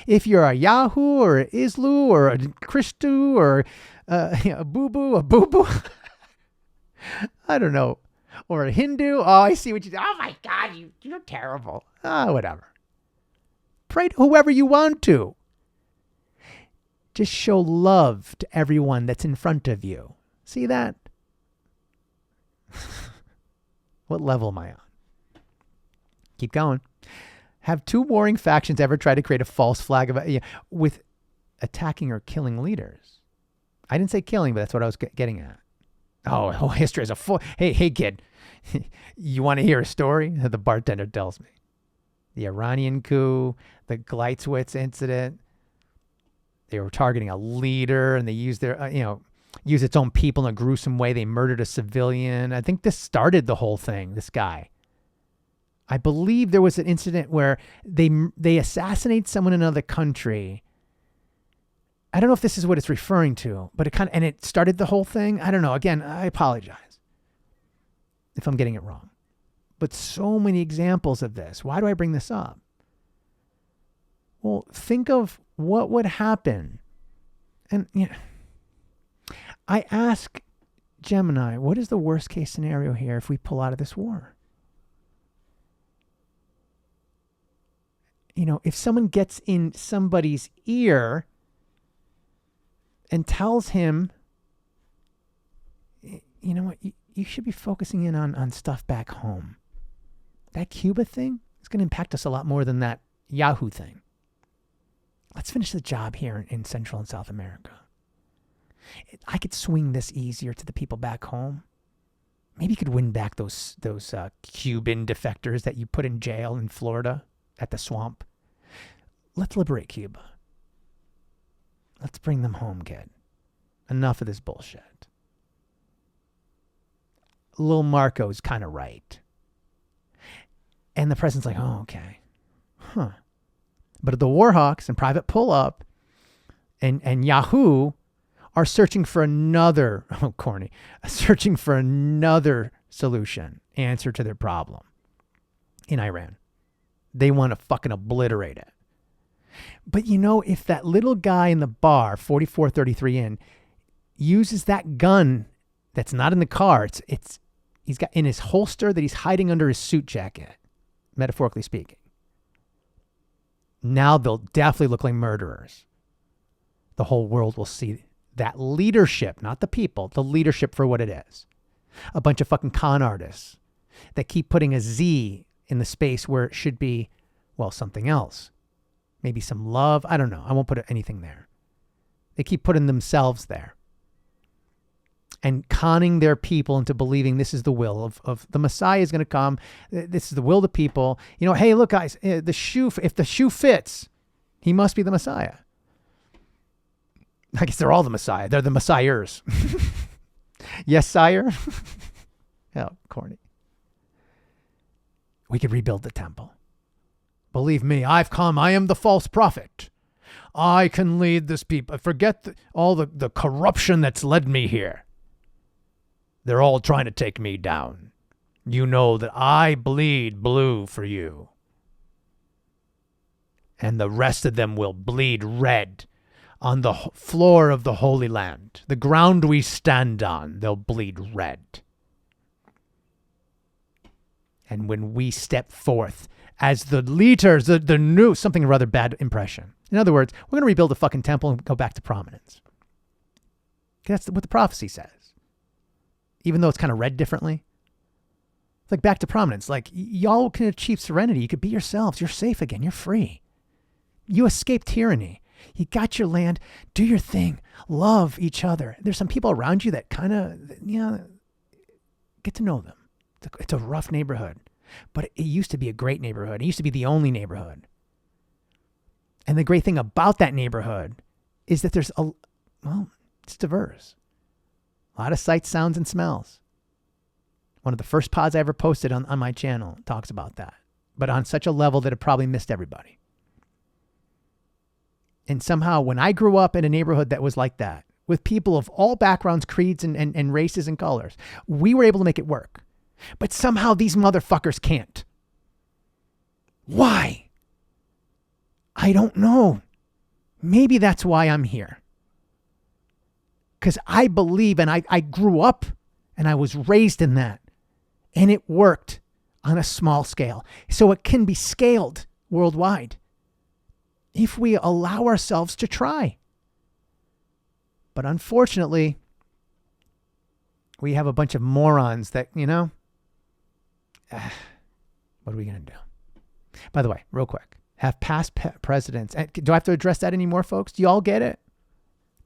If you're a Yahoo or a Islu or a Christu or a boo-boo, I don't know, or a Hindu. Oh, I see what you did. Oh my God, you're terrible. Whatever. Pray to whoever you want to. Just show love to everyone that's in front of you. See that? What level am I on? Keep going. Have two warring factions ever tried to create a false flag with attacking or killing leaders? I didn't say killing, but that's what I was getting at. Oh, history is a full. Hey, kid, you want to hear a story? The bartender tells me. The Iranian coup, the Gleitzwitz incident. They were targeting a leader, and they used their, use its own people in a gruesome way. They murdered a civilian. I think this started the whole thing. This guy. I believe there was an incident where they assassinate someone in another country. I don't know if this is what it's referring to, but it started the whole thing. I don't know. Again, I apologize if I'm getting it wrong. But so many examples of this. Why do I bring this up? Well, think of what would happen. And I ask Gemini, what is the worst case scenario here if we pull out of this war? If someone gets in somebody's ear and tells him, you know what, you should be focusing in on stuff back home. That Cuba thing is going to impact us a lot more than that Yahoo thing. Let's finish the job here in Central and South America. I could swing this easier to the people back home. Maybe you could win back those Cuban defectors that you put in jail in Florida at the swamp. Let's liberate Cuba. Let's bring them home, kid. Enough of this bullshit. Lil Marco's kind of right. And the president's like, oh, okay. Huh. But the Warhawks and Private Pull-Up and Yahoo are searching for another, searching for another solution, answer to their problem in Iran. They want to fucking obliterate it. But you know, if that little guy in the bar, 4433 in, uses that gun that's not in the car, he's got in his holster that he's hiding under his suit jacket, metaphorically speaking. Now they'll definitely look like murderers. The whole world will see that leadership, not the people, the leadership for what it is. A bunch of fucking con artists that keep putting a Z in the space where it should be, well, something else. Maybe some love. I don't know. I won't put anything there. They keep putting themselves there and conning their people into believing this is the will of the Messiah is going to come. This is the will of the people. You know, hey, look, guys, if the shoe fits, he must be the Messiah. I guess they're all the Messiah. They're the Messiahs. Yes, sire. Oh, corny. We could rebuild the temple. Believe me, I've come. I am the false prophet. I can lead this people. Forget all the corruption that's led me here. They're all trying to take me down. You know that I bleed blue for you. And the rest of them will bleed red on the floor of the Holy Land. The ground we stand on, they'll bleed red. And when we step forth as the leaders, the new, something or other bad impression. In other words, we're going to rebuild the fucking temple and go back to prominence. That's what the prophecy says. Even though it's kind of read differently. It's like back to prominence. Like, y'all can achieve serenity. You could be yourselves. You're safe again. You're free. You escaped tyranny. You got your land. Do your thing. Love each other. There's some people around you that kind of, get to know them. It's a rough neighborhood. But it used to be a great neighborhood. It used to be the only neighborhood. And the great thing about that neighborhood is that it's diverse. A lot of sights, sounds, and smells. One of the first pods I ever posted on my channel talks about that. But on such a level that it probably missed everybody. And somehow when I grew up in a neighborhood that was like that, with people of all backgrounds, creeds, and races and colors, we were able to make it work. But somehow these motherfuckers can't. Why? I don't know. Maybe that's why I'm here. Because I believe, and I grew up and I was raised in that. And it worked on a small scale. So it can be scaled worldwide if we allow ourselves to try. But unfortunately, we have a bunch of morons that, what are we going to do? By the way, real quick, have past presidents. Do I have to address that anymore, folks? Do you all get it?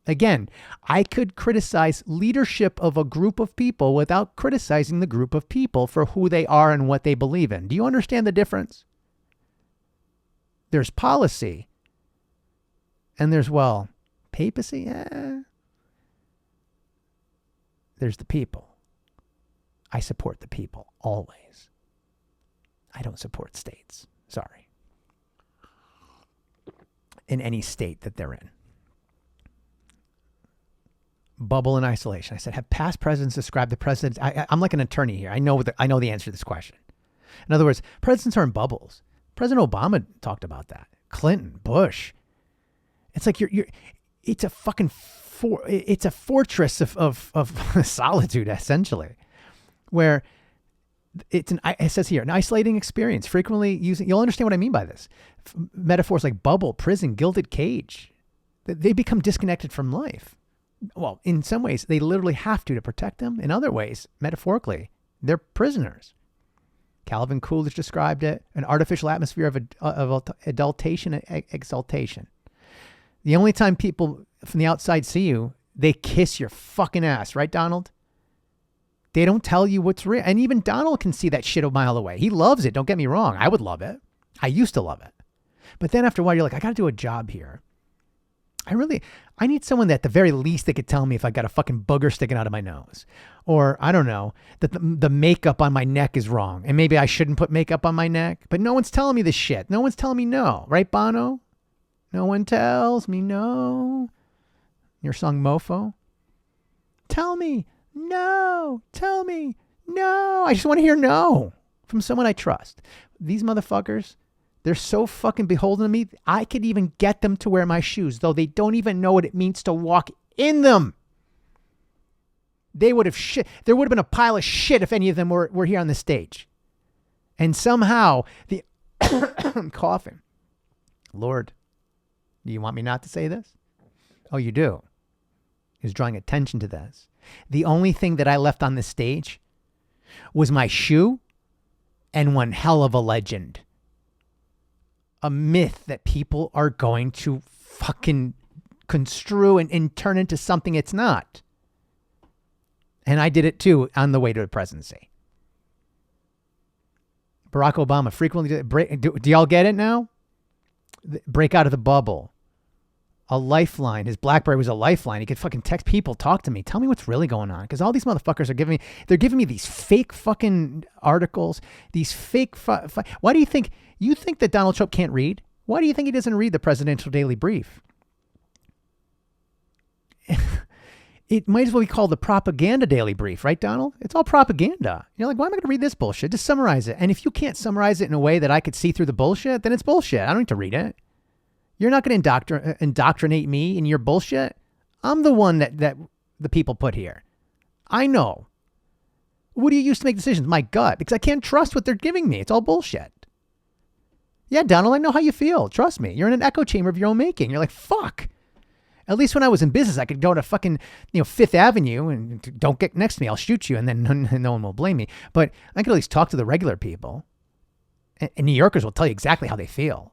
Again, I could criticize leadership of a group of people without criticizing the group of people for who they are and what they believe in. Do you understand the difference? There's policy. And there's, papacy? There's the people. I support the people, always. I don't support states. Sorry. In any state that they're in. Bubble in isolation. I said, have past presidents described the president? I'm like an attorney here. I know the answer to this question. In other words, presidents are in bubbles. President Obama talked about that. Clinton, Bush. It's like it's a fucking it's a fortress of solitude, essentially, where it says here, an isolating experience, frequently using, you'll understand what I mean by this. Metaphors like bubble, prison, gilded cage. They become disconnected from life. Well, in some ways, they literally have to protect them. In other ways, metaphorically, they're prisoners. Calvin Coolidge described it, an artificial atmosphere of adultation and exaltation. The only time people from the outside see you, they kiss your fucking ass, right, Donald? They don't tell you what's real. And even Donald can see that shit a mile away. He loves it. Don't get me wrong. I would love it. I used to love it. But then after a while, you're like, I got to do a job here. I need someone that at the very least they could tell me if I got a fucking booger sticking out of my nose. Or, I don't know, that the makeup on my neck is wrong. And maybe I shouldn't put makeup on my neck. But no one's telling me this shit. No one's telling me no. Right, Bono? No one tells me no. Your song Mofo? Tell me no. Tell me no. I just want to hear no from someone I trust. These motherfuckers, They're so fucking beholden to me. I could even get them to wear my shoes, though they don't even know what it means to walk in them. They would have shit. There would have been a pile of shit if any of them were here on the stage. And somehow I'm coughing. Lord, do you want me not to say this? Oh, you do. He's drawing attention to this. The only thing that I left on the stage was my shoe and one hell of a legend. A myth that people are going to fucking construe and turn into something it's not. And I did it too on the way to the presidency. Barack Obama frequently did do y'all get it now? Break out of the bubble. A lifeline. His BlackBerry was a lifeline. He could fucking text people, talk to me, tell me what's really going on. Because all these motherfuckers are giving me these fake fucking articles, these fake. Why do you think that Donald Trump can't read? Why do you think he doesn't read the presidential daily brief? It might as well be called the propaganda daily brief, right, Donald? It's all propaganda. You're like, why am I going to read this bullshit? Just summarize it. And if you can't summarize it in a way that I could see through the bullshit, then it's bullshit. I don't need to read it. You're not going to indoctrinate me in your bullshit. I'm the one that the people put here. I know. What do you use to make decisions? My gut, because I can't trust what they're giving me. It's all bullshit. Yeah, Donald, I know how you feel. Trust me. You're in an echo chamber of your own making. You're like, fuck. At least when I was in business, I could go to fucking, Fifth Avenue and don't get next to me. I'll shoot you and then no one will blame me. But I could at least talk to the regular people. And New Yorkers will tell you exactly how they feel.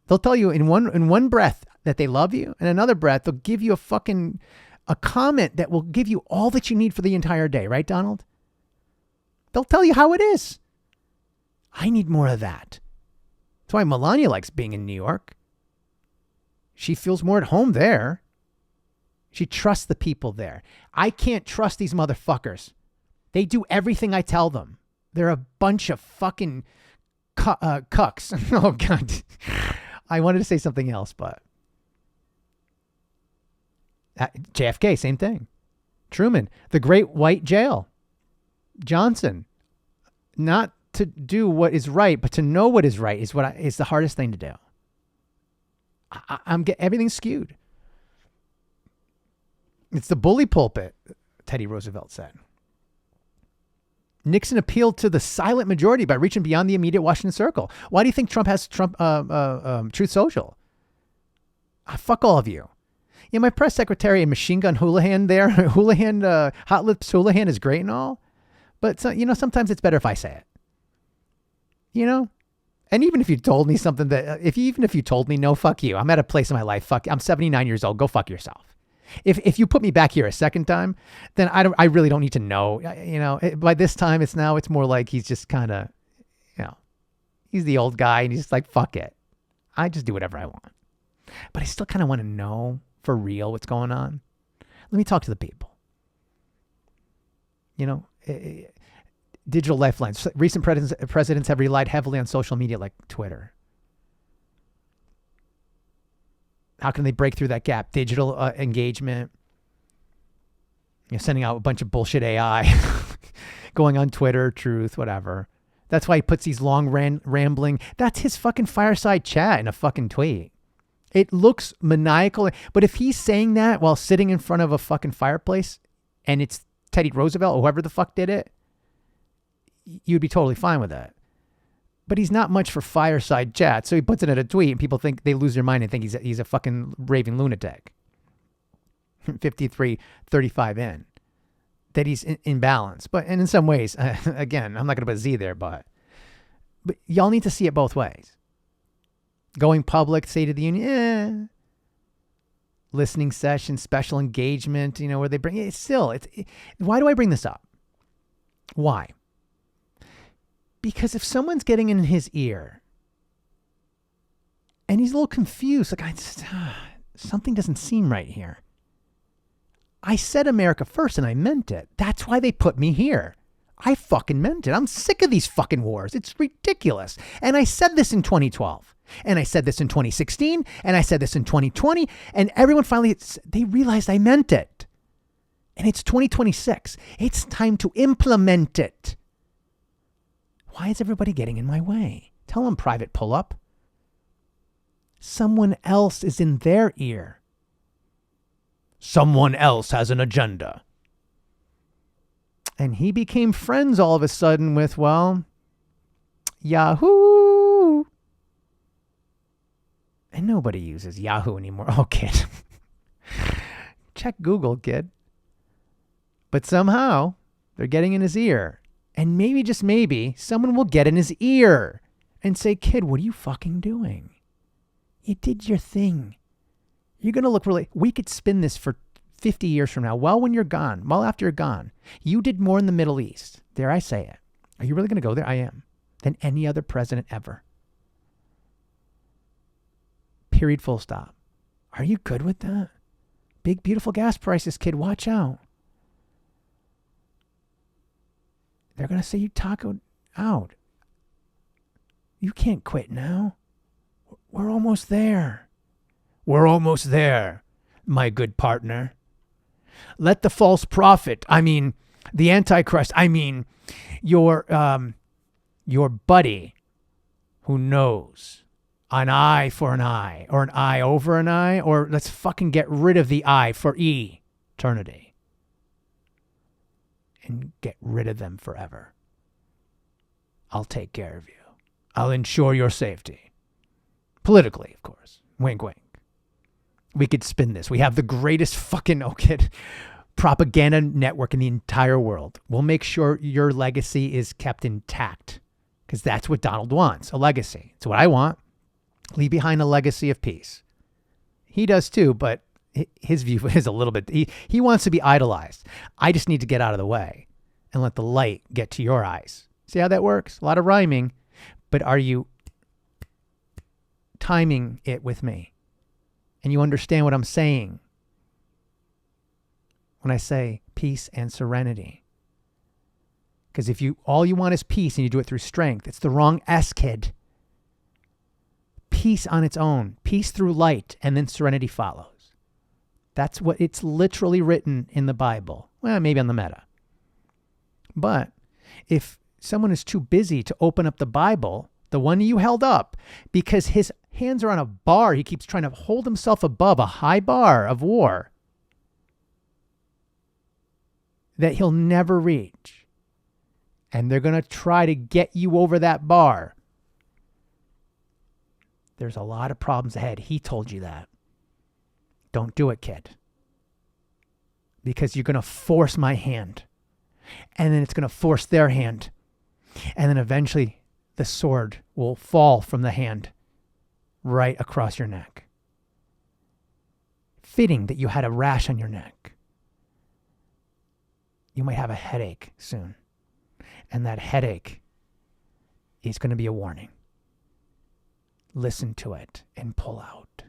They'll tell you in one breath that they love you, and another breath they'll give you a comment that will give you all that you need for the entire day, right, Donald? They'll tell you how it is. I need more of that. That's why Melania likes being in New York. She feels more at home there. She trusts the people there. I can't trust these motherfuckers. They do everything I tell them. They're a bunch of fucking cucks. Oh, God. I wanted to say something else, but JFK, same thing. Truman, the great white jail. Johnson, not to do what is right, but to know what is right is the hardest thing to do. I'm getting everything skewed. It's the bully pulpit, Teddy Roosevelt said. Nixon appealed to the silent majority by reaching beyond the immediate Washington circle. Why do you think Trump has Truth Social? Fuck all of you. Yeah, my press secretary and Machine Gun Houlihan there, Hot Lips Houlihan is great and all, but sometimes it's better if I say it. And even if you told me something if you told me no, fuck you. I'm at a place in my life. Fuck, I'm 79 years old. Go fuck yourself. If you put me back here a second time, then I really don't need to know. By this time it's more like he's just kind of, he's the old guy and he's just like, fuck it. I just do whatever I want. But I still kind of want to know for real what's going on. Let me talk to the people. Digital lifelines. Recent presidents have relied heavily on social media like Twitter. How can they break through that gap? Digital engagement. Sending out a bunch of bullshit AI. Going on Twitter, Truth, whatever. That's why he puts these long rambling. That's his fucking fireside chat in a fucking tweet. It looks maniacal. But if he's saying that while sitting in front of a fucking fireplace and it's Teddy Roosevelt or whoever the fuck did it, you'd be totally fine with that. But he's not much for fireside chat. So he puts it in a tweet and people think they lose their mind and think he's a fucking raving lunatic. 53-35 in. That he's in balance. And in some ways, again, I'm not going to put a Z there, but y'all need to see it both ways. Going public, State of the Union, listening session, special engagement, where they bring it. Why do I bring this up? Why? Because if someone's getting in his ear and he's a little confused, like something doesn't seem right here. I said America first and I meant it. That's why they put me here. I fucking meant it. I'm sick of these fucking wars. It's ridiculous. And I said this in 2012. And I said this in 2016. And I said this in 2020. And everyone finally, they realized I meant it. And it's 2026. It's time to implement it. Why is everybody getting in my way? Tell them private pull-up. Someone else is in their ear. Someone else has an agenda. And he became friends all of a sudden with, well, Yahoo. And nobody uses Yahoo anymore. Oh, kid. Check Google, kid. But somehow they're getting in his ear. And maybe, just maybe, someone will get in his ear and say, kid, what are you fucking doing? You did your thing. You're going to look really... We could spin this for 50 years from now. Well, when you're gone, well, after you're gone, you did more in the Middle East. Dare I say it? Are you really going to go there? I am. Than any other president ever. Period, full stop. Are you good with that? Big, beautiful gas prices, kid. Watch out. They're going to say you tacoed out. You can't quit now. We're almost there. We're almost there, my good partner. Let the false prophet, the Antichrist, your buddy who knows an eye for an eye, or an eye over an eye, or let's fucking get rid of the eye for eternity and get rid of them forever. I'll take care of you. I'll ensure your safety. Politically, of course. Wink, wink. We could spin this. We have the greatest fucking propaganda network in the entire world. We'll make sure your legacy is kept intact, because that's what Donald wants, a legacy. It's what I want. Leave behind a legacy of peace. He does too, but his view is a little bit... He wants to be idolized. I just need to get out of the way and let the light get to your eyes. See how that works? A lot of rhyming, but are you timing it with me? And you understand what I'm saying when I say peace and serenity. Because if all you want is peace and you do it through strength, it's the wrong S, kid. Peace on its own, peace through light, and then serenity follows. That's what it's literally written in the Bible. Well, maybe on the meta. But if someone is too busy to open up the Bible, the one you held up, because his hands are on a bar, he keeps trying to hold himself above a high bar of war that he'll never reach. And they're going to try to get you over that bar. There's a lot of problems ahead. He told you that. Don't do it, kid. Because you're going to force my hand. And then it's going to force their hand. And then eventually the sword will fall from the hand right across your neck. Fitting that you had a rash on your neck. You might have a headache soon. And that headache is going to be a warning. Listen to it and pull out.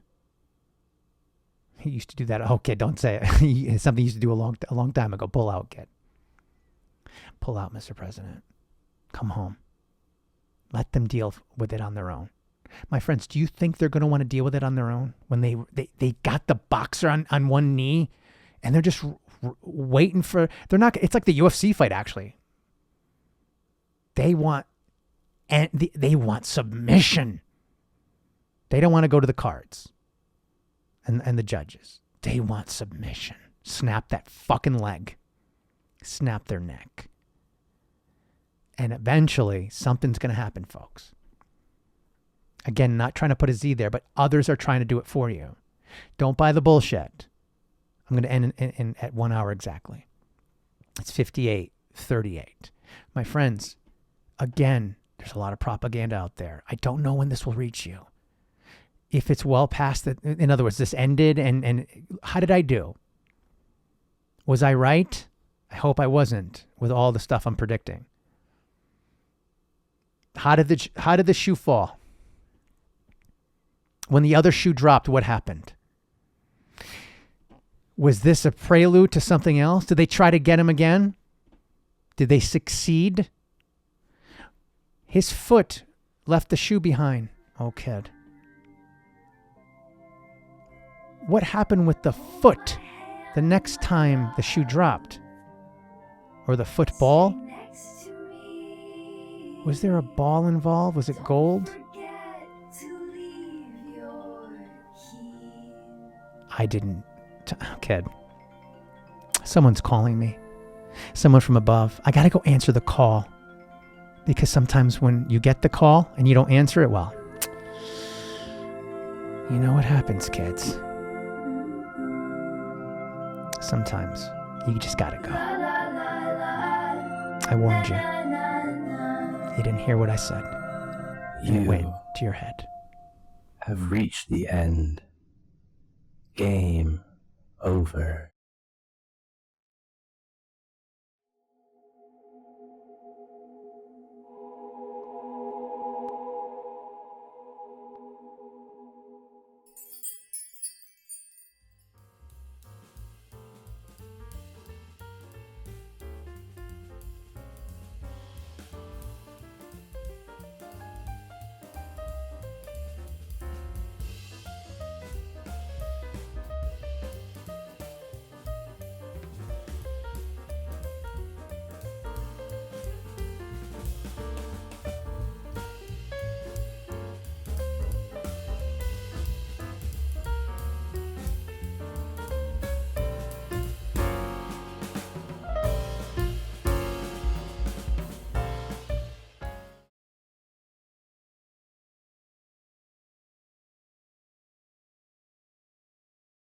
He used to do that. Oh, kid, don't say it. It's something he used to do a long time ago. Pull out, kid. Pull out, Mr. President. Come home. Let them deal with it on their own. My friends, do you think they're going to want to deal with it on their own? When they got the boxer on one knee and they're just waiting for... They're not... It's like the UFC fight, actually. They want submission. They don't want to go to the cards and the judges. They want submission. Snap that fucking leg. Snap their neck. And eventually, something's going to happen, folks. Again, not trying to put a Z there, but others are trying to do it for you. Don't buy the bullshit. I'm going to end in at 1 hour exactly. It's 58:38. My friends, again, there's a lot of propaganda out there. I don't know when this will reach you. If it's well past the, in other words, this ended, and how did I do? Was I right? I hope I wasn't with all the stuff I'm predicting. How did the shoe fall? When the other shoe dropped, what happened? Was this a prelude to something else? Did they try to get him again? Did they succeed? His foot left the shoe behind. Oh, kid. What happened with the foot the next time the shoe dropped? Or the football? Was there a ball involved? Was it gold? I didn't. Kid. Someone's calling me. Someone from above. I gotta go answer the call. Because sometimes when you get the call and you don't answer it, well, you know what happens, kids. Sometimes you just gotta go. I warned you. You didn't hear what I said. You It went to your head. have reached the end. Game over.